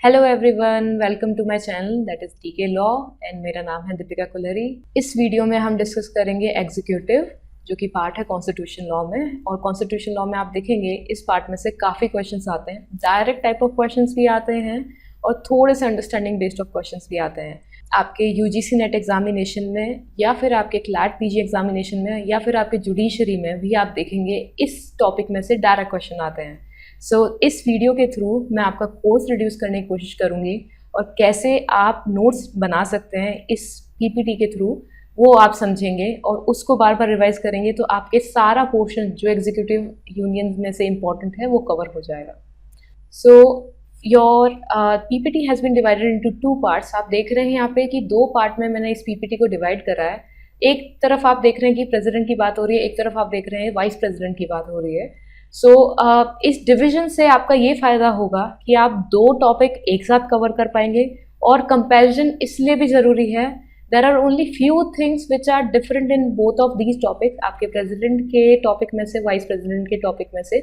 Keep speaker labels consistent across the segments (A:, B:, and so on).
A: Hello everyone, welcome to my channel that is TK law and मेरा नाम है दीपिका कुलरी। इस वीडियो में हम डिस्कस करेंगे एग्जीक्यूटिव, जो कि पार्ट है कॉन्स्टिट्यूशन लॉ में। और कॉन्स्टिट्यूशन लॉ में आप देखेंगे इस पार्ट में से काफ़ी क्वेश्चंस आते हैं, डायरेक्ट टाइप ऑफ क्वेश्चंस भी आते हैं और थोड़े से अंडरस्टैंडिंग बेस्ड ऑफ क्वेश्चंस भी आते हैं। आपके यूजीसी नेट एग्जामिनेशन में या फिर आपके क्लैट पीजी एग्जामिनेशन में या फिर आपके जुडिशरी में भी आप देखेंगे इस टॉपिक में से डायरेक्ट क्वेश्चन आते हैं। इस वीडियो के थ्रू मैं आपका कोर्स रिड्यूस करने की कोशिश करूँगी और कैसे आप नोट्स बना सकते हैं इस पीपीटी के थ्रू वो आप समझेंगे और उसको बार बार रिवाइज करेंगे तो आपके सारा पोर्शन जो एग्जीक्यूटिव यूनियन में से इम्पॉर्टेंट है वो कवर हो जाएगा। Your PPT has been divided into 2 parts. आप देख रहे हैं यहाँ पे कि 2 पार्ट में मैंने इस पीपीटी को डिवाइड करा है। एक तरफ आप देख रहे हैं कि प्रेसिडेंट की बात हो रही है, एक तरफ आप देख रहे हैं वाइस प्रेसिडेंट की बात हो रही है। इस डिवीजन से आपका ये फ़ायदा होगा कि आप 2 टॉपिक एक साथ कवर कर पाएंगे और कंपैरिजन इसलिए भी ज़रूरी है। There are only few things which are different in both of these topic. आपके प्रेसिडेंट के टॉपिक में से वाइस प्रेसिडेंट के टॉपिक में से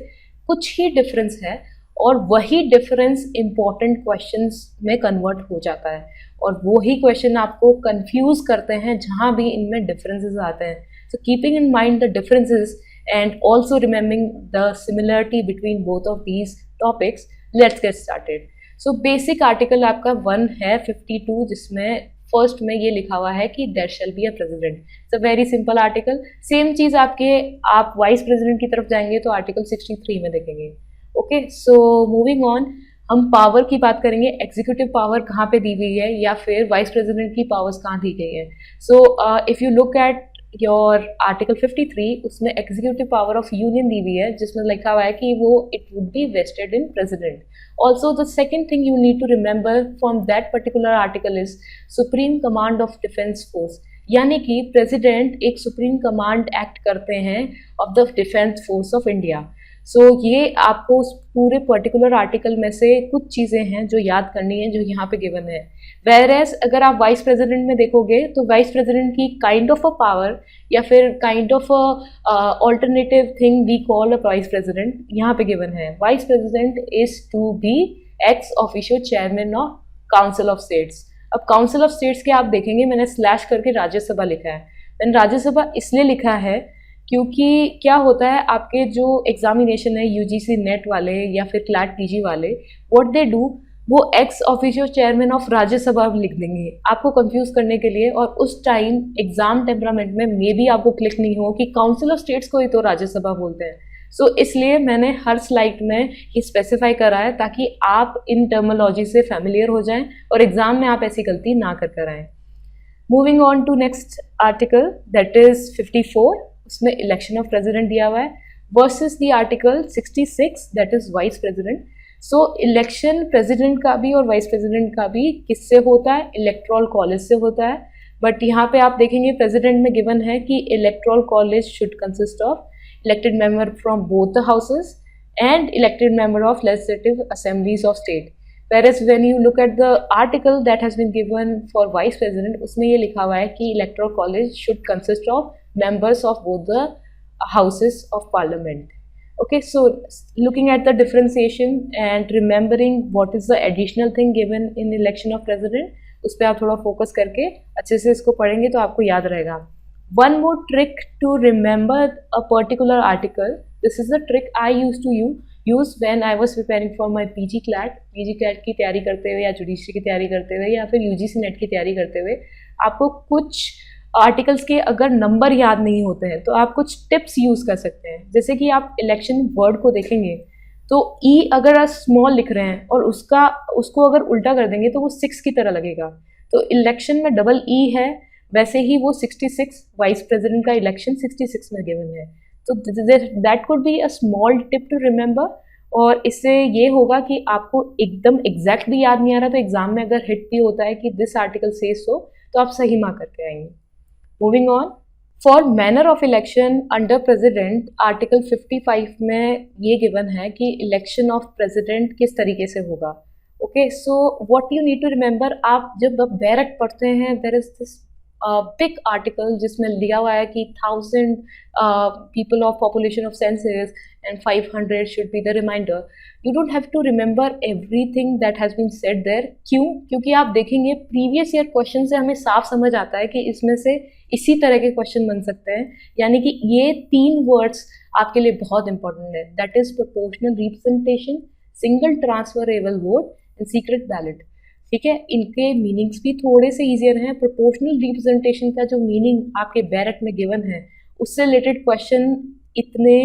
A: कुछ ही डिफरेंस है और वही डिफरेंस इंपॉर्टेंट क्वेश्चंस में कन्वर्ट हो जाता है और वही क्वेश्चन आपको कंफ्यूज करते हैं जहाँ भी इनमें डिफरेंसेस आते हैं। So keeping in mind the differences and also remembering the similarity between both of these topics, let's get started. So basic article आपका 1 है 52, जिसमें फर्स्ट में ये लिखा हुआ है कि there shall be a president. It's a very simple article. Same चीज़ आप वाइस प्रेसिडेंट की तरफ जाएंगे तो आर्टिकल 63 में देखेंगे। ओके, सो मूविंग ऑन, हम पावर की बात करेंगे। एग्जीक्यूटिव पावर कहाँ पे दी गई है या फिर वाइस प्रेसिडेंट की पावर्स कहाँ दी गई है। So if you look at your article 53, उसमें एग्जीक्यूटिव पावर ऑफ यूनियन दी हुई है जिसमें लिखा हुआ है कि वो it would be vested in president. Also the second thing you need to remember from that particular article is supreme command of defence force, यानी कि प्रेसिडेंट एक सुप्रीम कमांड एक्ट करते हैं of the defence force of India. ये आपको उस पूरे particular article में से कुछ चीज़ें हैं जो याद करनी है जो यहाँ पे गिवन है। वेयरएज अगर आप वाइस प्रेसिडेंट में देखोगे तो वाइस प्रेसिडेंट की काइंड ऑफ अ पावर या फिर kind of alternative thing we call a vice president यहाँ पे गिवन है। Vice president is to be ex officio chairman of council of states. अब काउंसिल ऑफ स्टेट्स के आप देखेंगे मैंने स्लैश करके राज्यसभा लिखा है। मैंने राज्यसभा इसलिए लिखा है क्योंकि क्या होता है, आपके जो एग्जामिनेशन है यूजीसी नेट वाले या फिर क्लैट पीजी वाले, व्हाट दे डू, वो x official chairman of Rajya Sabha लिख देंगे आपको कंफ्यूज करने के लिए। और उस टाइम एग्जाम टेम्परामेंट में मे बी आपको क्लिक नहीं हो कि काउंसिल ऑफ स्टेट्स को ही तो राज्यसभा बोलते हैं। इसलिए मैंने हर स्लाइड में ये स्पेसिफाई करा है ताकि आप इन टर्मिनोलॉजी से फैमिलियर हो जाएं और एग्जाम में आप ऐसी गलती ना कर आएँ। Moving on to next article that is 54, उसमें इलेक्शन ऑफ प्रेसिडेंट दिया हुआ है versus the article 66 that is vice president. Election president का भी और वाइस प्रेसिडेंट का भी किससे होता है, इलेक्टोरल कॉलेज से होता है। बट यहाँ पे आप देखेंगे प्रेसिडेंट में गिवन है कि electoral college should consist of elected member from both the houses and elected member of legislative assemblies of state. Whereas when you look at the article that has been given for vice president, उसमें ये लिखा हुआ है कि electoral college should consist of members of both the houses of parliament. Okay, so looking at the differentiation and remembering what is the additional thing given in election of president, उस पर आप थोड़ा फोकस करके अच्छे से इसको पढ़ेंगे तो आपको याद रहेगा। One more trick to remember a particular article. This is the trick I used to use when I was preparing for my PG CLAT की तैयारी करते हुए या जुडिशरी की तैयारी करते हुए या फिर यूजीसी नेट की तैयारी करते हुए। आपको कुछ आर्टिकल्स के अगर नंबर याद नहीं होते हैं तो आप कुछ टिप्स यूज़ कर सकते हैं। जैसे कि आप इलेक्शन वर्ड को देखेंगे तो ई अगर आप स्मॉल लिख रहे हैं और उसको अगर उल्टा कर देंगे तो वो 6 की तरह लगेगा। तो इलेक्शन में डबल ई है, वैसे ही वो 66 वाइस प्रेसिडेंट का इलेक्शन 66 में गिवन है। तो that could be a small tip to remember. और इससे ये होगा कि आपको एकदम एग्जैक्ट भी याद नहीं आ रहा तो एग्जाम में अगर हिट भी होता है कि दिस आर्टिकल सेज सो तो आप सही मार्क करके आएंगे। Moving on, for manner of election under president article 55 में ये गिवन है कि इलेक्शन ऑफ प्रेसिडेंट किस तरीके से होगा। Okay, so what you need to remember, आप जब डायरेक्ट पढ़ते हैं there is this big article जिसमें लिया हुआ है कि 1000 people of population of census and 500 should be the reminder. You don't have to remember everything that has been said there. क्यों? क्योंकि आप देखेंगे प्रीवियस ईयर क्वेश्चन से हमें साफ समझ आता है कि इसमें से इसी तरह के क्वेश्चन बन सकते हैं. यानी कि ये 3 वर्ड्स आपके लिए बहुत इंपॉर्टेंट है. That is proportional representation, single transferable vote and secret ballot. ठीक है, इनके मीनिंग्स भी थोड़े से ईजियर हैं. प्रोपोर्शनल रिप्रेजेंटेशन का जो मीनिंग आपके बैरक में गिवन है उससे रिलेटेड क्वेश्चन इतने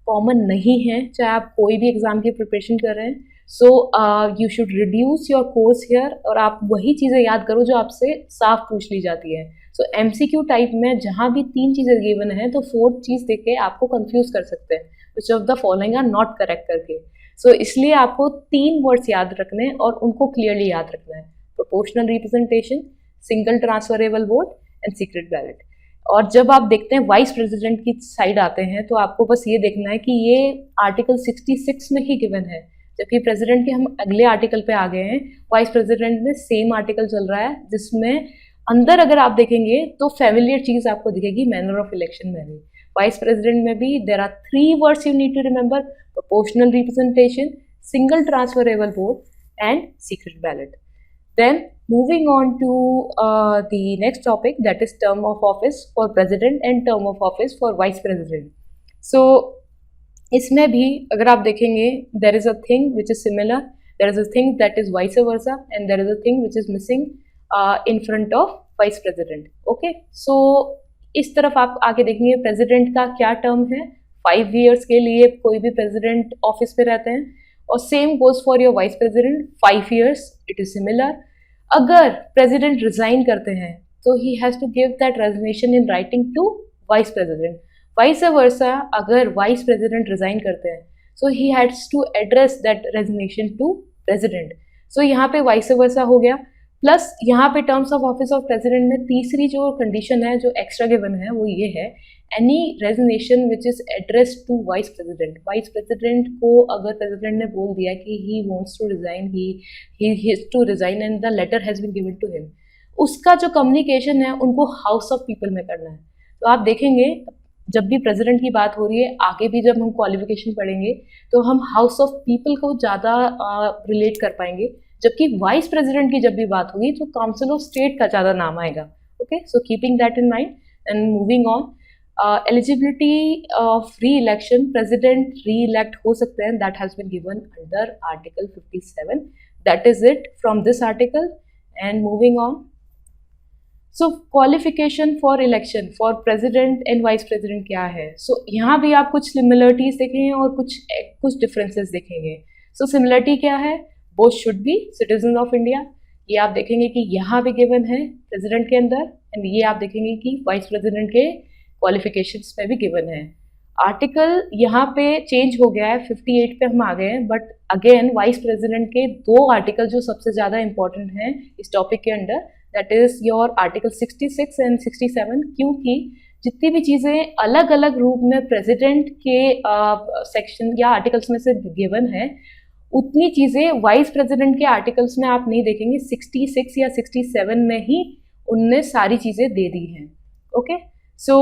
A: कॉमन नहीं है, चाहे आप कोई भी एग्जाम की प्रिपरेशन कर रहे हैं. So you should reduce your course here और आप वही चीज़ें याद करो जो आपसे साफ पूछ ली जाती है. सो MCQ टाइप में जहाँ भी 3 चीज़ें गिवन है तो 4th चीज़ देख के आपको कंफ्यूज कर सकते हैं, which of the following are not correct करके. सो इसलिए आपको 3 वर्ड्स याद रखने हैं और उनको क्लियरली याद रखना है. Proportional representation, single transferable vote and secret ballot. और जब आप देखते हैं वाइस प्रेसिडेंट की साइड आते हैं तो आपको बस ये देखना है कि ये आर्टिकल 66 में ही गिवन है, जबकि प्रेसिडेंट के हम अगले आर्टिकल पे आ गए हैं. वाइस प्रेसिडेंट में सेम आर्टिकल चल रहा है जिसमें अंदर अगर आप देखेंगे तो फैमिलियर चीज़ आपको दिखेगी मैनर ऑफ इलेक्शन में भी. वाइस प्रेसिडेंट में भी there are 3 words you need to remember: proportional representation, single transferable vote and secret ballot. Then moving on to the next topic, that is term of office for president and term of office for vice president. So इसमें भी अगर आप देखेंगे there is a thing which is similar, there is a thing that is vice versa and there is a thing which is missing in front of vice president. Okay, so इस तरफ आप आके देखेंगे president का क्या term है. 5 years के लिए कोई भी president ऑफिस पे रहते हैं और same goes for your vice president 5 years. It is similar. अगर प्रेसिडेंट रिजाइन करते हैं तो he has to give that resignation in writing to vice president. Vice versa, अगर वाइस प्रेसिडेंट रिजाइन करते हैं so he has to address that resignation to president. So यहाँ पे vice versa हो गया. प्लस यहाँ पे terms of office of president में तीसरी जो कंडीशन है जो एक्स्ट्रा गिवन है वो ये है: any resignation which is address to vice president. Vice president को अगर प्रेसिडेंट ने बोल दिया कि he wants to resign, he has to resign and the letter has been given to him, उसका जो कम्युनिकेशन है उनको हाउस ऑफ पीपल में करना है. तो आप देखेंगे जब भी प्रेसिडेंट की बात हो रही है, आगे भी जब हम क्वालिफिकेशन पढ़ेंगे तो हम हाउस ऑफ पीपल को ज़्यादा रिलेट कर पाएंगे, जबकि वाइस प्रेसिडेंट की जब भी बात होगी तो काउंसिल ऑफ स्टेट का ज़्यादा नाम आएगा. Okay, so keeping that in mind and moving on. Eligibility of re election, president re elect हो सकते हैं, that has been given under article 57. That is it from this article and moving on. So qualification for election for president and vice president क्या है? सो यहाँ भी आप कुछ similarities देखेंगे और कुछ डिफरेंसेस देखेंगे. सो सिमिलरिटी क्या है? Both should be citizen of India. ये आप देखेंगे कि यहाँ भी गिवन है प्रेसिडेंट के अंदर, एंड ये आप देखेंगे कि वाइस प्रेसिडेंट के क्वालिफिकेशंस में भी गिवन है. आर्टिकल यहाँ पे चेंज हो गया है, 58 पे हम आ गए हैं, बट अगेन वाइस प्रेसिडेंट के 2 आर्टिकल जो सबसे ज़्यादा इंपॉर्टेंट हैं इस टॉपिक के under, that is your article 66 and 67. क्योंकि जितनी भी चीज़ें अलग अलग रूप में प्रेसिडेंट के सेक्शन या आर्टिकल्स में से गिवन है, उतनी चीज़ें वाइस प्रेसिडेंट के आर्टिकल्स में आप नहीं देखेंगे. 66 या 67 में ही उनने सारी चीज़ें दे दी हैं. Okay, so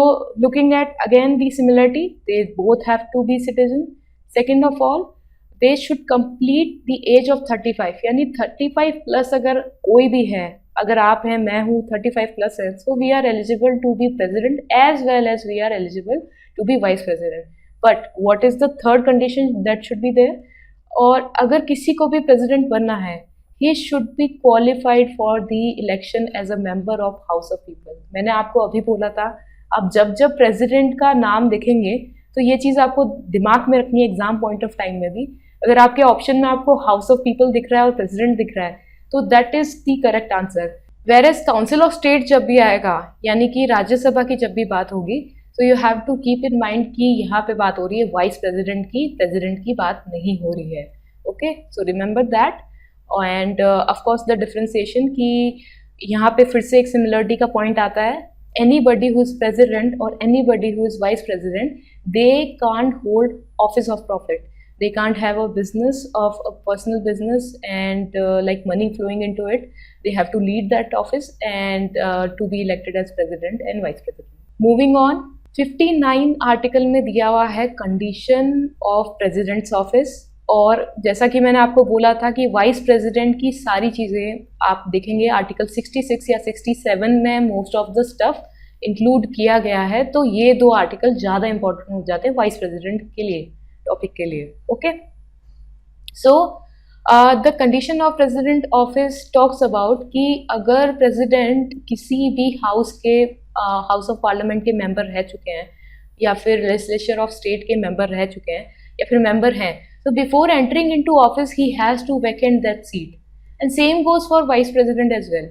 A: looking at again the similarity, they both have to be citizen. Second of all, they should complete the age of 35. यानी 35 प्लस अगर कोई भी है, अगर आप हैं, मैं हूँ, 35 प्लस है, so we are eligible to be president as well as we are eligible to be vice president. But what is the third condition that should be there? और अगर किसी को भी प्रेसिडेंट बनना है, he should be qualified for the election as a member of House of People. मैंने आपको अभी बोला था, आप जब जब प्रेसिडेंट का नाम देखेंगे तो ये चीज़ आपको दिमाग में रखनी है एग्जाम पॉइंट ऑफ टाइम में भी. अगर आपके ऑप्शन में आपको हाउस ऑफ पीपल दिख रहा है और प्रेसिडेंट दिख रहा है तो that is the correct answer. Whereas council of state जब भी आएगा, यानी कि राज्यसभा की जब भी बात होगी, तो you have to keep in mind कि यहाँ पे बात हो रही है वाइस प्रेसिडेंट की, प्रेसिडेंट की बात नहीं हो रही है. Okay, so remember that. End of course the differentiation कि यहाँ पे फिर से एक सिमिलरिटी का पॉइंट आता है. Anybody who is president or anybody who is vice president, they can't hold office of profit. They can't have a business of a personal business and like money flowing into it. They have to lead that office and to be elected as president and vice president. Moving on, 59 article में दिया हुआ है condition of presidents office, और जैसा कि मैंने आपको बोला था कि वाइस प्रेसिडेंट की सारी चीज़ें आप देखेंगे आर्टिकल 66 या 67 में most of the stuff include किया गया है। तो ये दो आर्टिकल ज़्यादा इंपॉर्टेंट हो जाते हैं वाइस प्रेसिडेंट के लिए, टॉपिक के लिए। Okay, so the condition of president office talks about कि अगर प्रेसिडेंट किसी भी हाउस के हाउस ऑफ पार्लियामेंट के मेंबर रह चुके हैं या फिर लेजिस्लेचर ऑफ स्टेट के मेंबर रह चुके हैं या फिर मेंबर हैं, so before entering into office he has to vacate that seat, and same goes for vice president as well.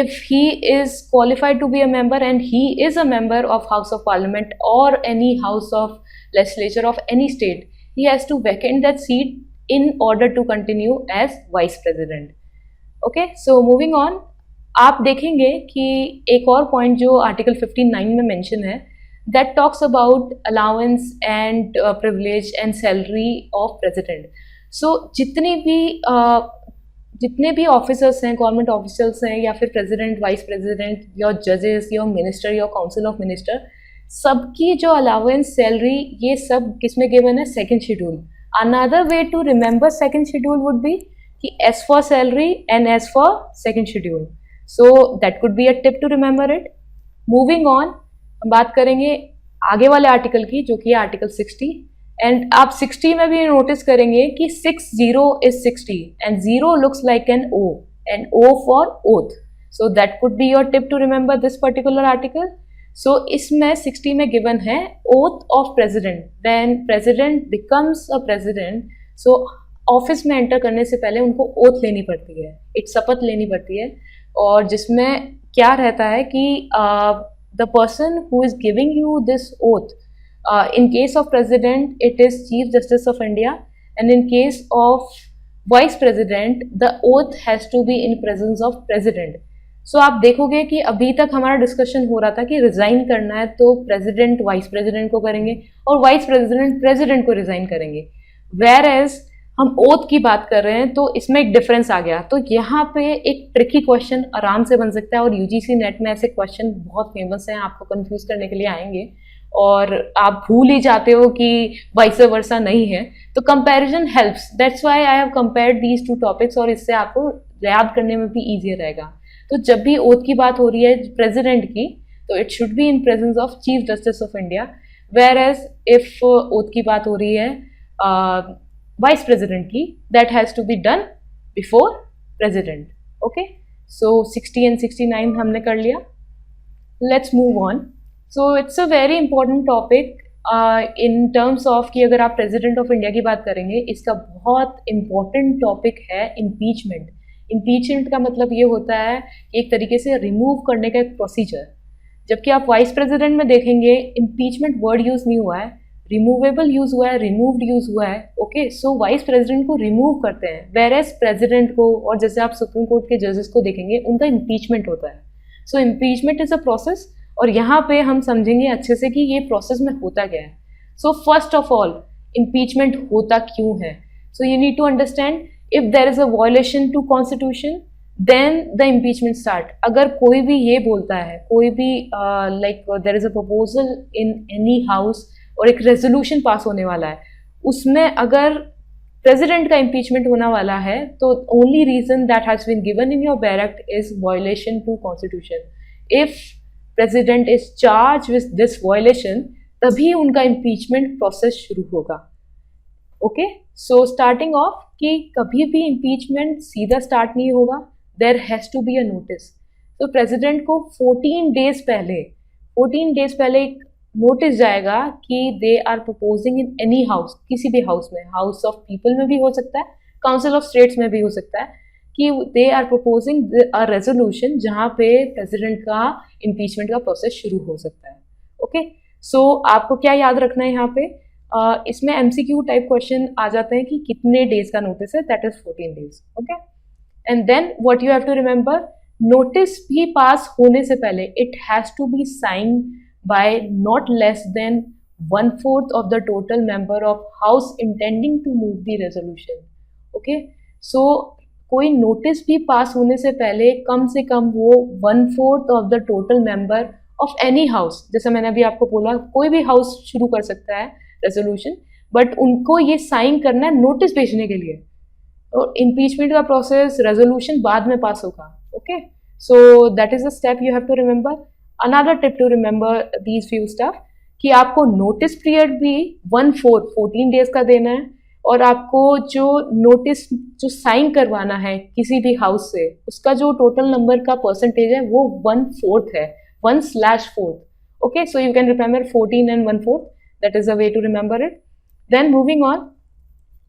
A: If he is qualified to be a member and he is a member of house of parliament or any house of legislature of any state, he has to vacate that seat in order to continue as vice president. Okay, so moving on, आप देखेंगे कि एक और point जो article 59 में mention है, that talks about allowance and privilege and salary of president. So जितने भी ऑफिसर्स हैं, गवर्नमेंट ऑफिसर्स हैं या फिर प्रेसिडेंट, वाइस प्रेसिडेंट, योर जजेस, your minister, your council of minister, सबकी जो अलाउंस, सैलरी, ये सब किसमें गिवन है? Second schedule. Another way to remember second schedule would be कि S for salary and S for second schedule. So that could be a tip to remember it. Moving on, हम बात करेंगे आगे वाले आर्टिकल की, जो कि है आर्टिकल 60, एंड आप 60 में भी नोटिस करेंगे कि 60 is 60 and 0 looks like an O and O for oath. So that could be your tip to remember this particular article. सो इसमें 60 में गिवन है oath of president. When president becomes a president, so office में enter करने से पहले उनको oath लेनी पड़ती है, एक शपथ लेनी पड़ती है, और जिसमें क्या रहता है कि the person who is giving you this oath, in case of president it is Chief Justice of India, and in case of vice president the oath has to be in presence of president. So आप देखोगे कि अभी तक हमारा discussion हो रहा था कि रिजाइन करना है तो प्रेसिडेंट वाइस प्रेसिडेंट को करेंगे और वाइस प्रेसिडेंट प्रेसिडेंट को रिजाइन करेंगे, वेयर एज हम ओथ की बात कर रहे हैं तो इसमें एक डिफरेंस आ गया। तो यहाँ पे एक ट्रिकी क्वेश्चन आराम से बन सकता है, और यूजीसी नेट में ऐसे क्वेश्चन बहुत फेमस हैं, आपको कंफ्यूज करने के लिए आएंगे और आप भूल ही जाते हो कि वाइस वर्सा नहीं है। तो comparison helps, that's why I have compared these two topics, और इससे आपको याद करने में भी ईजी रहेगा। तो जब भी ओथ की बात हो रही है प्रेसिडेंट की, तो it should be in presence of chief justice of India, whereas if oath की बात हो रही है वाइस प्रेसिडेंट की, that has to be done before president. Okay, so 60 एंड 69 हमने कर लिया। Let's move on. So it's a very important topic in terms of कि अगर आप प्रेसिडेंट ऑफ इंडिया की बात करेंगे, इसका बहुत इंपॉर्टेंट टॉपिक है इम्पीचमेंट। इम्पीचमेंट का मतलब ये होता है एक तरीके से रिमूव करने का एक प्रोसीजर, जबकि आप वाइस प्रेसिडेंट में देखेंगे इम्पीचमेंट वर्ड यूज़ नहीं हुआ है, रिमूवेबल यूज हुआ है, रिमूव्ड यूज हुआ है। ओके, सो वाइस प्रेसिडेंट को रिमूव करते हैं, वेयर एज प्रेसिडेंट को, और जैसे आप सुप्रीम कोर्ट के जजेस को देखेंगे, उनका इम्पीचमेंट होता है। सो इम्पीचमेंट इज अ प्रोसेस, और यहाँ पे हम समझेंगे अच्छे से कि ये प्रोसेस में होता क्या है। So first of all, impeachment होता क्यों है? So you need to understand if there is a violation to constitution, then the impeachment start. अगर कोई भी ये बोलता है, कोई भी like there is a proposal in any house और एक रेजोल्यूशन पास होने वाला है, उसमें अगर प्रेसिडेंट का इम्पीचमेंट होने वाला है, तो only reason that has been given in your bare act is violation to constitution. If president is charge with this violation, तभी उनका इम्पीचमेंट प्रोसेस शुरू होगा। ओके, सो स्टार्टिंग ऑफ कि कभी भी इम्पीचमेंट सीधा स्टार्ट नहीं होगा, there has to be a notice. तो प्रेसिडेंट को 14 डेज पहले एक नोटिस जाएगा कि they are proposing in any house, किसी भी हाउस में, हाउस ऑफ पीपल में भी हो सकता है, काउंसिल ऑफ स्टेट्स में भी हो सकता है, कि they are proposing a resolution जहाँ पे प्रेसिडेंट का इम्पीचमेंट का प्रोसेस शुरू हो सकता है। ओके, सो आपको क्या याद रखना है यहाँ पे, इसमें MCQ टाइप क्वेश्चन आ जाते हैं कि कितने डेज का नोटिस है, that is 14 days. Okay, and then what you have to remember, notice भी पास होने से पहले it has to be sign by not less than 1/4 of the total member of house intending to move the resolution. Okay, so कोई notice भी pass होने से पहले कम से कम वो 1/4 of the total member of any house, जैसे मैंने अभी आपको बोला कोई भी हाउस शुरू कर सकता है रेजोल्यूशन, बट उनको ये साइन करना है नोटिस भेजने के लिए। और इम्पीचमेंट का प्रोसेस रेजोल्यूशन बाद में पास होगा। Okay, so that is the step you have to remember. Another tip to remember these few stuff कि आपको नोटिस पीरियड भी 1/4 14 डेज का देना है, और आपको जो नोटिस जो साइन करवाना है किसी भी हाउस से उसका जो टोटल नंबर का परसेंटेज है वो 1/4 है, 1/4। Okay, so you can remember 14 and 1/4, that is the way to remember it. Then moving on,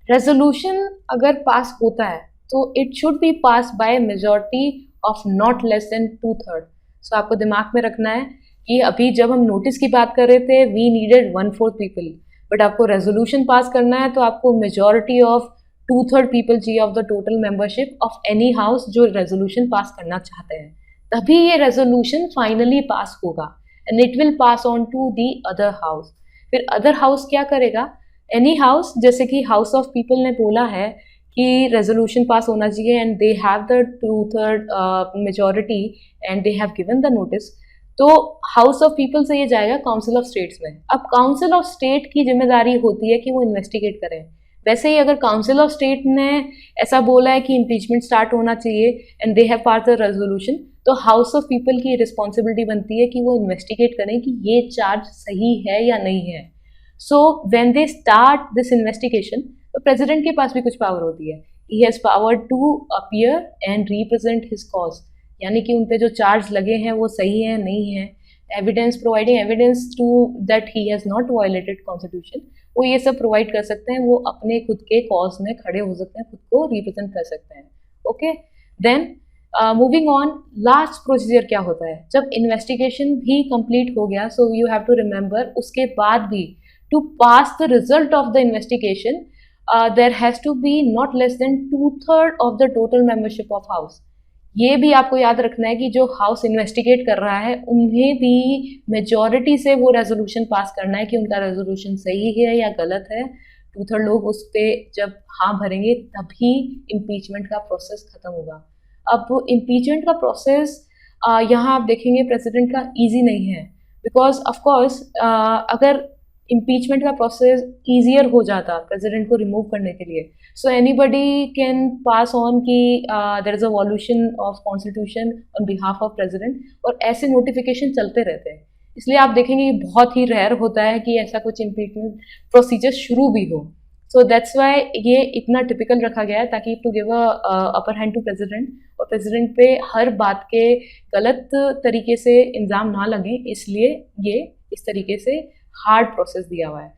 A: resolution अगर पास होता है तो it should be pass by majority of not less than 2/3। सो आपको दिमाग में रखना है कि अभी जब हम नोटिस की बात कर रहे थे वी नीडेड 1/4 पीपल, बट आपको रेजोल्यूशन पास करना है तो आपको मेजॉरिटी ऑफ 2/3 पीपल चाहिए of the total membership of any house जो रेजोल्यूशन पास करना चाहते हैं, तभी ये रेजोल्यूशन फाइनली पास होगा and it will pass on to the other house. फिर अदर हाउस क्या करेगा? एनी हाउस, जैसे कि हाउस ऑफ पीपल ने बोला है कि रेजोल्यूशन पास होना चाहिए and they have the 2/3 majority and they have given the notice, तो हाउस ऑफ पीपल से ये जाएगा काउंसिल ऑफ स्टेट्स में। अब काउंसिल ऑफ स्टेट की जिम्मेदारी होती है कि वो इन्वेस्टिगेट करें। वैसे ही अगर काउंसिल ऑफ स्टेट ने ऐसा बोला है कि इम्पीचमेंट स्टार्ट होना चाहिए and they have pass the resolution, तो हाउस ऑफ पीपल की रिस्पॉन्सिबिलिटी बनती है कि वो इन्वेस्टिगेट करें कि ये चार्ज सही है या नहीं है। So when they start this investigation, तो प्रेसिडेंट के पास भी कुछ पावर होती है। He has power to appear and represent his cause, यानी कि उन पे जो चार्ज लगे हैं वो सही है नहीं है, evidence, providing evidence to that he has not violated constitution, वो ये सब प्रोवाइड कर सकते हैं। वो अपने खुद के कॉज में खड़े हो सकते हैं, खुद को रिप्रेजेंट कर सकते हैं। Okay, then moving on, last procedure क्या होता है जब इन्वेस्टिगेशन भी कंप्लीट हो गया? So you have to remember, उसके बाद भी to pass the result of the investigation there has to be not less than 2/3 of the total membership of house. ये भी आपको याद रखना है कि जो हाउस इन्वेस्टिगेट कर रहा है उन्हें भी मेजॉरिटी से वो रेजोल्यूशन पास करना है कि उनका रेजोल्यूशन सही है या गलत है। 2/3 लोग उस पर जब हाँ भरेंगे तभी इम्पीचमेंट का प्रोसेस खत्म होगा। अब इम्पीचमेंट का प्रोसेस यहाँ आप देखेंगे प्रेसिडेंट का ईजी नहीं है, बिकॉज ऑफकोर्स अगर इम्पीचमेंट का प्रोसेस ईजियर हो जाता प्रेसिडेंट को रिमूव करने के लिए, so anybody can pass on कि there is a violation of constitution on behalf of president, और ऐसे नोटिफिकेशन चलते रहते हैं। इसलिए आप देखेंगे ये बहुत ही रेयर होता है कि ऐसा कुछ इम्पीचमेंट प्रोसीजर शुरू भी हो। सो दैट्स वाई ये इतना टिपिकल रखा गया है ताकि to give a upper hand to president, और प्रेसिडेंट पे हर बात के गलत तरीके से इल्ज़ाम ना लगे, इसलिए ये इस तरीके से हार्ड प्रोसेस दिया हुआ है।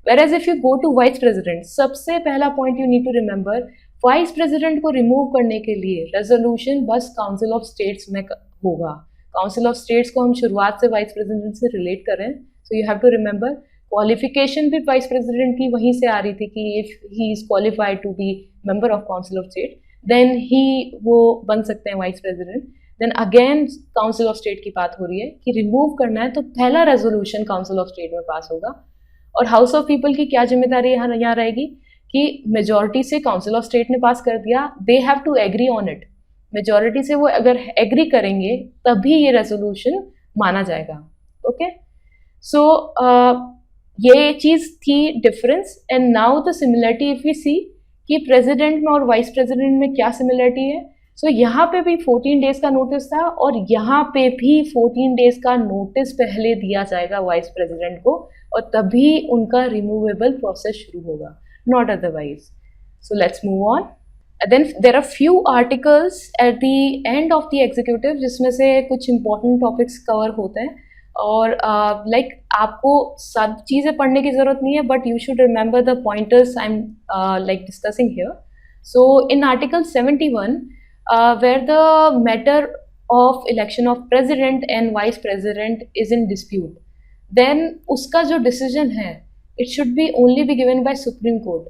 A: Whereas if you go to vice president, सबसे पहला point you need to remember, vice president को रिमूव करने के लिए रेजोल्यूशन बस काउंसिल ऑफ स्टेट्स में होगा। काउंसिल ऑफ स्टेट्स को हम शुरुआत से वाइस प्रेसिडेंट से रिलेट कर रहे हैं, so you have to remember qualification भी वाइस प्रेसिडेंट की वहीं से आ रही थी कि if he is qualified to be member of council of state then ही वो बन सकते हैं vice president. Then again council of state की बात हो रही है कि रिमूव करना है तो पहला रेजोल्यूशन काउंसिल ऑफ स्टेट में पास होगा। और हाउस ऑफ पीपल की क्या जिम्मेदारी यहाँ रहेगी कि मेजॉरिटी से काउंसिल ऑफ स्टेट ने पास कर दिया, they have to agree on it. Majority से वो अगर एग्री करेंगे तभी ये रेजोल्यूशन माना जाएगा। ओके, सो ये चीज़ थी difference. And now the similarity if we see कि प्रेसिडेंट में और वाइस प्रेसिडेंट में क्या सिमिलरिटी है। सो यहाँ पे भी 14 डेज का नोटिस था और यहाँ पे भी 14 डेज का नोटिस पहले दिया जाएगा वाइस प्रेसिडेंट को, और तभी उनका रिमूवेबल प्रोसेस शुरू होगा, not otherwise. So let's move on. Then there are few articles at the end of the executive जिसमें से कुछ इंपॉर्टेंट टॉपिक्स कवर होते हैं, और आपको सब चीज़ें पढ़ने की ज़रूरत नहीं है, but you should remember the pointers I am discussing here. So in article 71 where the matter of election of president and vice president is in dispute, then उसका जो decision है it should be only be given by Supreme Court,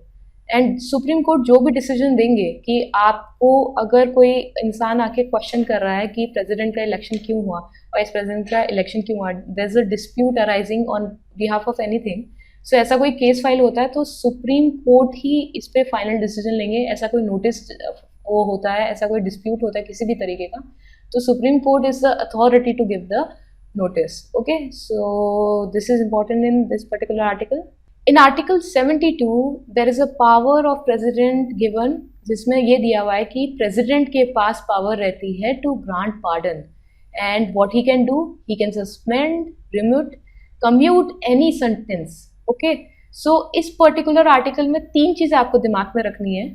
A: and Supreme Court जो भी decision देंगे कि आपको अगर कोई इंसान आके क्वेश्चन कर रहा है कि प्रेसिडेंट का इलेक्शन क्यों हुआ, वाइस प्रेसिडेंट का इलेक्शन क्यों हुआ, there is a dispute arising on behalf of anything, सो ऐसा कोई केस फाइल होता है तो सुप्रीम कोर्ट ही इस पे फाइनल डिसीजन लेंगे। ऐसा कोई नोटिस वो होता है, ऐसा कोई डिस्प्यूट होता है किसी भी तरीके का, तो supreme court is the authority to give the notice. Okay, so this is important in this particular article. In article 72 there is a power of president given, जिसमें ये दिया हुआ है कि president के पास power रहती है to grant pardon, and what he can do, he can suspend, remove, commute any sentence. Okay, so इस particular article में 3 चीज़ें आपको दिमाग में रखनी है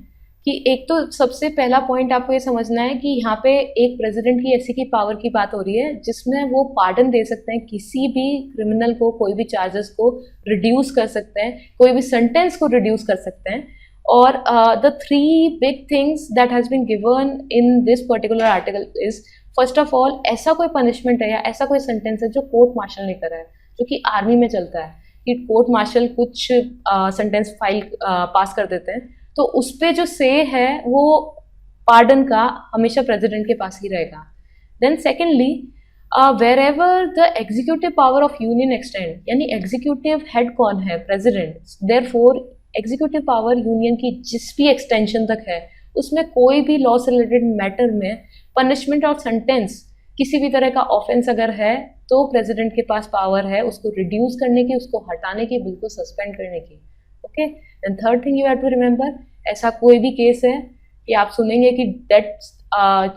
A: कि एक तो सबसे पहला पॉइंट आपको ये समझना है कि यहाँ पे एक प्रेसिडेंट की ऐसी की पावर की बात हो रही है जिसमें वो पार्डन दे सकते हैं किसी भी क्रिमिनल को, कोई भी चार्जेस को रिड्यूस कर सकते हैं, कोई भी सेंटेंस को रिड्यूस कर सकते हैं। और the 3 big things that has been given in this particular article is, first of all, ऐसा कोई पनिशमेंट है या ऐसा कोई सेंटेंस है जो कोर्ट मार्शल ने करा है, जो कि आर्मी में चलता है कि कोर्ट मार्शल कुछ सेंटेंस फाइल पास कर देते हैं, तो उस पे जो से है वो पार्डन का हमेशा प्रेसिडेंट के पास ही रहेगा। Then secondly, wherever the executive power of union extend, यानी एग्जीक्यूटिव हेड कौन है, president, therefore executive power union की जिस भी एक्सटेंशन तक है उसमें कोई भी लॉ से रिलेटेड मैटर में पनिशमेंट और सेंटेंस किसी भी तरह का ऑफेंस अगर है तो प्रेसिडेंट के पास पावर है उसको रिड्यूस करने की, उसको हटाने की, बिल्कुल सस्पेंड करने की। Okay, and third thing you have to remember, ऐसा कोई भी केस है कि आप सुनेंगे कि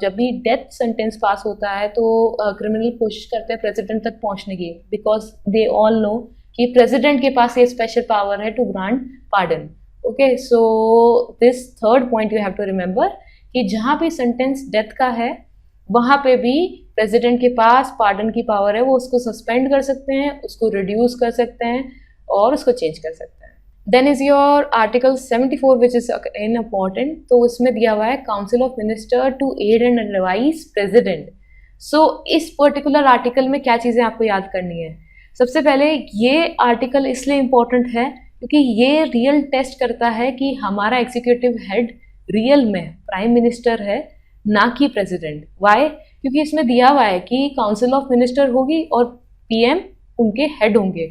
A: जब भी डेथ सेंटेंस पास होता है तो क्रिमिनल कोशिश करते हैं प्रेसिडेंट तक पहुंचने की, बिकॉज दे ऑल नो कि प्रेसिडेंट के पास ये स्पेशल पावर है to grant pardon. Okay, so this third point you have to remember कि जहाँ भी सेंटेंस डेथ का है वहाँ पे भी प्रेसिडेंट के पास पार्डन की पावर है, वो उसको सस्पेंड कर सकते हैं, उसको रिड्यूस कर सकते हैं और उसको चेंज कर सकते हैं। Then is your article 74 which is in important, तो उसमें दिया हुआ है council of minister to aid and advise president. So इस पर्टिकुलर आर्टिकल में क्या चीज़ें आपको याद करनी है, सबसे पहले ये आर्टिकल इसलिए इम्पॉर्टेंट है क्योंकि ये रियल टेस्ट करता है कि हमारा एग्जीक्यूटिव हेड रियल में प्राइम मिनिस्टर है ना कि प्रेसिडेंट। वाई? क्योंकि इसमें दिया हुआ है कि काउंसिल ऑफ मिनिस्टर होगी और पीएम उनके हेड होंगे,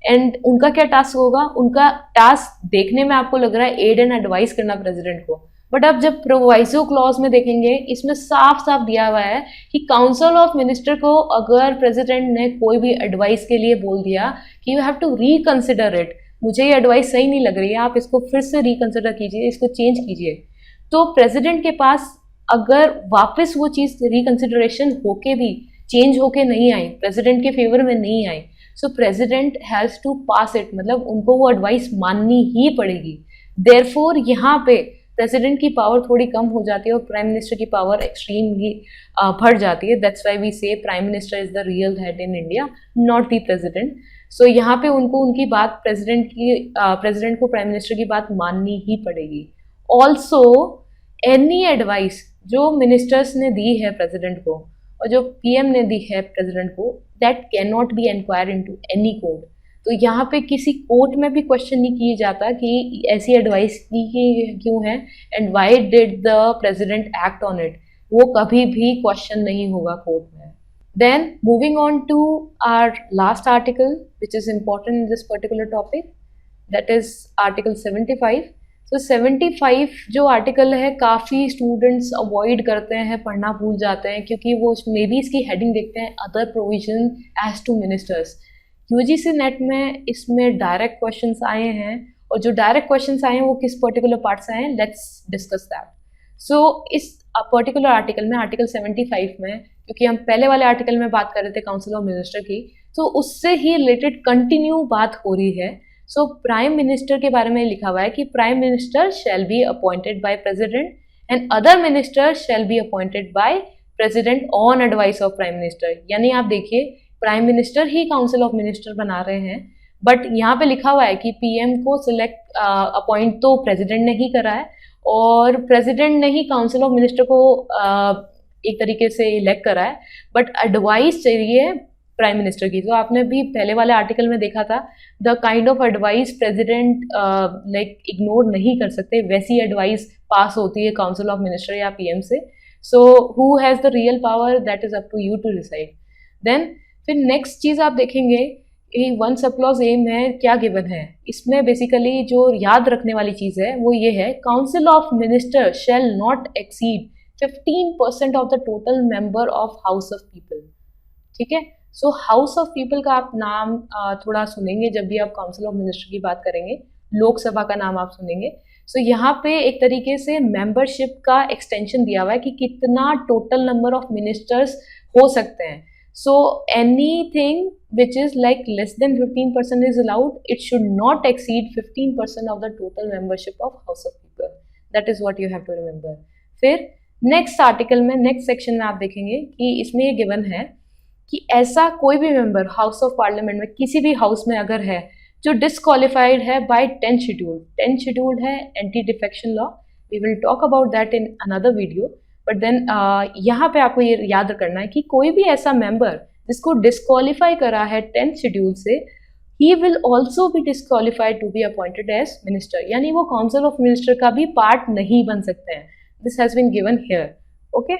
A: एंड उनका क्या टास्क होगा, उनका टास्क देखने में आपको लग रहा है एड एंड एडवाइस करना प्रेसिडेंट को, बट आप जब प्रोवाइजो क्लॉज में देखेंगे इसमें साफ साफ दिया हुआ है कि काउंसिल ऑफ मिनिस्टर को अगर प्रेसिडेंट ने कोई भी एडवाइस के लिए बोल दिया कि you have to reconsider it, मुझे ये एडवाइस सही नहीं लग रही है, आप इसको फिर से रिकंसिडर कीजिए, इसको चेंज कीजिए, तो प्रेसिडेंट के पास अगर वापस वो चीज़ रिकंसिडरेशन होके भी चेंज होके नहीं आई, प्रेसिडेंट के फेवर में नहीं आई, so president has to pass it, मतलब उनको वो एडवाइस माननी ही पड़ेगी। देयरफॉर यहाँ पे प्रेसिडेंट की पावर थोड़ी कम हो जाती है और प्राइम मिनिस्टर की पावर एक्सट्रीमली बढ़ जाती है। That's why we say prime minister is the real head in India, not the president. So यहाँ पे उनको उनकी बात प्रेसिडेंट को प्राइम मिनिस्टर की बात माननी ही पड़ेगी। ऑल्सो एनी एडवाइस जो मिनिस्टर्स ने दी है प्रेसिडेंट को और जो पीएम ने दी है प्रेसिडेंट को, that can not B enquire into any court. तो यहाँ पे किसी कोर्ट में भी क्वेश्चन नहीं किया जाता कि ऐसी एडवाइस की क्यों है and why did the president act on it, वो कभी भी क्वेश्चन नहीं होगा कोर्ट में। Then moving on to our last article which is important in this particular topic, that is article 75। तो 75 जो आर्टिकल है काफ़ी स्टूडेंट्स अवॉइड करते हैं, पढ़ना भूल जाते हैं क्योंकि वो मे बी इसकी हेडिंग देखते हैं other provision as to ministers. UGC NET में इसमें डायरेक्ट क्वेश्चंस आए हैं और जो डायरेक्ट क्वेश्चंस आए हैं वो किस पर्टिकुलर पार्ट से आए हैं, लेट्स डिस्कस दैट। सो इस पर्टिकुलर आर्टिकल में, आर्टिकल 75 में, क्योंकि हम पहले वाले आर्टिकल में बात कर रहे थे काउंसिल ऑफ मिनिस्टर की, तो उससे ही रिलेटेड कंटिन्यू बात हो रही है। सो प्राइम मिनिस्टर के बारे में लिखा हुआ है कि prime minister shall be appointed by president and other minister shall be appointed by president on advice of prime minister. यानी आप देखिए prime minister he council of minister बना रहे हैं, बट यहाँ पे लिखा हुआ है कि पीएम को सिलेक्ट अपॉइंट तो प्रेसिडेंट ने ही करा है और प्रेसिडेंट ने ही काउंसिल ऑफ मिनिस्टर को एक तरीके से इलेक्ट करा है, बट एडवाइस चाहिए प्राइम मिनिस्टर की। तो आपने भी पहले वाले आर्टिकल में देखा था the kind of advice president like ignore नहीं कर सकते, वैसी एडवाइस पास होती है काउंसिल ऑफ मिनिस्टर या पीएम से। So who has the real power, that is up to you to decide. Then फिर नेक्स्ट चीज़ आप देखेंगे वन सब क्लॉज एम है, क्या गिवन है इसमें? बेसिकली जो याद रखने वाली चीज है वो ये है, council of minister shall not exceed 15% of the total member of house of people. ठीक है, सो हाउस ऑफ पीपल का आप नाम थोड़ा सुनेंगे जब भी आप काउंसिल ऑफ मिनिस्टर की बात करेंगे, लोकसभा का नाम आप सुनेंगे। सो यहाँ पे एक तरीके से मेंबरशिप का एक्सटेंशन दिया हुआ है कि कितना टोटल नंबर ऑफ मिनिस्टर्स हो सकते हैं। So anything which is like less than 15% is allowed. It should not exceed 15% of the total membership of House of People. That is what you have to remember. फिर next article में, next section में आप देखेंगे कि इसमें ये given है कि ऐसा कोई भी मेंबर हाउस ऑफ पार्लियामेंट में किसी भी हाउस में अगर है जो डिसक्वालिफाइड है by 10th schedule, 10th schedule है anti defection law, we will talk about that in another video. But then यहाँ पे आपको ये याद करना है कि कोई भी ऐसा मेंबर जिसको डिस्क्वालीफाई करा है 10th शेड्यूल से, he will also be disqualified to be appointed as minister, यानी वो काउंसिल ऑफ मिनिस्टर का भी पार्ट नहीं बन सकते हैं। This has been given here. Okay,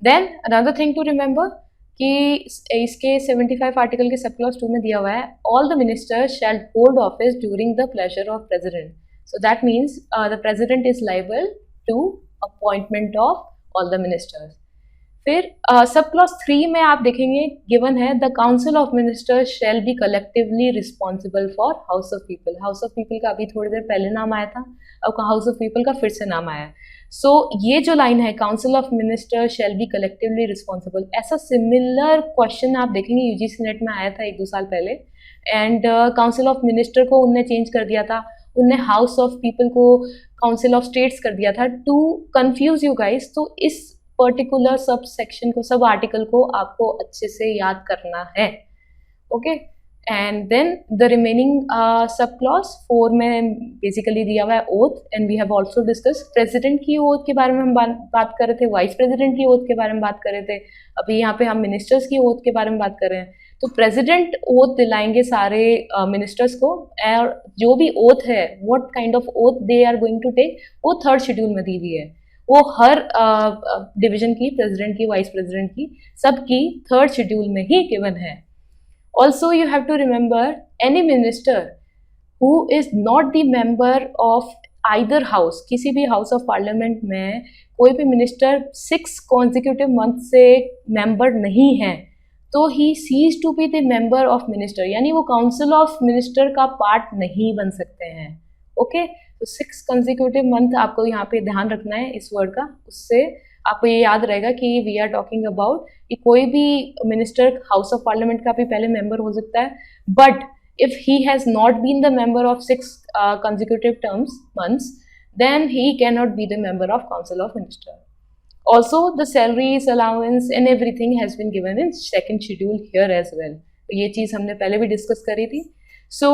A: then another thing to remember कि इसके 75 आर्टिकल के सब क्लॉज 2 में दिया हुआ है, all the ministers shall hold office during the pleasure of president. So that means the president is liable to appointment of all the ministers. फिर sub clause 3 में आप देखेंगे गिवन है, the council of ministers shall be collectively responsible for house of people. House of people का अभी थोड़ी देर पहले नाम आया था, अब हाउस ऑफ पीपल का फिर से नाम आया। सो ये जो लाइन है, council of ministers shall be collectively responsible, ऐसा सिमिलर क्वेश्चन आप देखेंगे यूजीसी नेट में आया था 1-2 साल पहले, एंड काउंसिल ऑफ मिनिस्टर को उनने चेंज कर दिया था, उनने हाउस ऑफ पीपल को काउंसिल ऑफ स्टेट्स कर दिया था टू कंफ्यूज यू गाइस। तो इस पर्टिकुलर सब सेक्शन को, सब आर्टिकल को आपको अच्छे से याद करना है। Okay, and then the remaining sub clause 4 में बेसिकली दिया हुआ है oath, and we have also discuss president की ओथ के बारे में हम बात कर रहे थे, वाइस प्रेसिडेंट की ओथ के बारे में बात कर रहे थे, अभी यहाँ पे हम मिनिस्टर्स की ओथ के बारे में बात कर रहे हैं। तो प्रेसिडेंट ओथ दिलाएंगे सारे मिनिस्टर्स को, और जो भी ओथ है, what kind of oath they are going to take, वो 3rd शेड्यूल में दी हुई है। वो हर डिवीजन की, प्रेसिडेंट की, वाइस प्रेसिडेंट की, सबकी 3rd शेड्यूल में ही गिवन है। Also you have to remember, any minister who is not the member of either house, किसी भी हाउस ऑफ पार्लियामेंट में कोई भी मिनिस्टर 6 कॉन्जिक्यूटिव मंथ से मेंबर नहीं है, तो he seize to be the member of minister, यानी वो काउंसिल ऑफ मिनिस्टर का पार्ट नहीं बन सकते हैं। ओके, तो 6 कंसेक्यूटिव मंथ आपको यहाँ पे ध्यान रखना है इस वर्ड का, उससे आपको ये याद रहेगा कि वी आर टॉकिंग अबाउट कि कोई भी मिनिस्टर हाउस ऑफ पार्लियामेंट का भी पहले मेंबर हो सकता है, but if he has not been the member of 6 consecutive months, then he can not be the member of council of minister. Also, the salaries, allowance and everything has been given in 2nd schedule here as well. तो ये चीज़ हमने पहले भी discuss करी थी। So,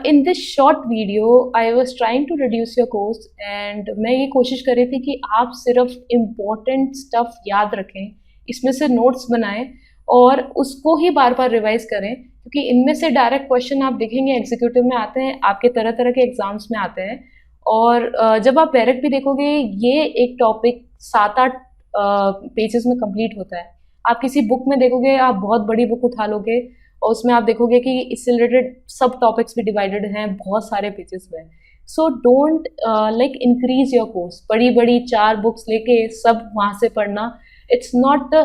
A: in this short video, I was trying to reduce your course, and मैं ये कोशिश कर रही थी कि आप सिर्फ important stuff याद रखें, इसमें से notes बनाएं और उसको ही बार बार रिवाइज करें, क्योंकि इनमें से डायरेक्ट क्वेश्चन आप देखेंगे एग्जीक्यूटिव में आते हैं, आपके तरह तरह के एग्जाम्स में आते हैं, और जब आप डायरेक्ट भी देखोगे ये एक टॉपिक 7-8 पेजेस में कंप्लीट होता है। आप किसी बुक में देखोगे, आप बहुत बड़ी बुक उठा लोगे और उसमें आप देखोगे कि इससे रिलेटेड सब टॉपिक्स भी डिवाइडेड हैं बहुत सारे पेजेस में। So don't like increase your course, बड़ी बड़ी 4 बुक्स लेके सब वहाँ से पढ़ना, it's not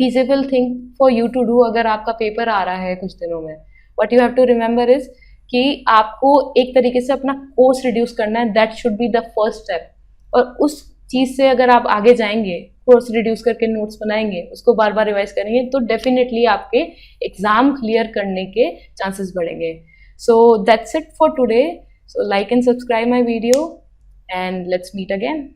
A: feasible thing for you to do अगर आपका पेपर आ रहा है कुछ दिनों में। What you have to remember is कि आपको एक तरीके से अपना कोर्स रिड्यूस करना है, that should be the first step. और उस चीज़ से अगर आप आगे जाएंगे, कोर्स रिड्यूस करके नोट्स बनाएंगे, उसको बार बार रिवाइज करेंगे, तो डेफिनेटली आपके एग्जाम क्लियर करने के चांसेस बढ़ेंगे। So that's it for today. So like and subscribe my video and let's meet again.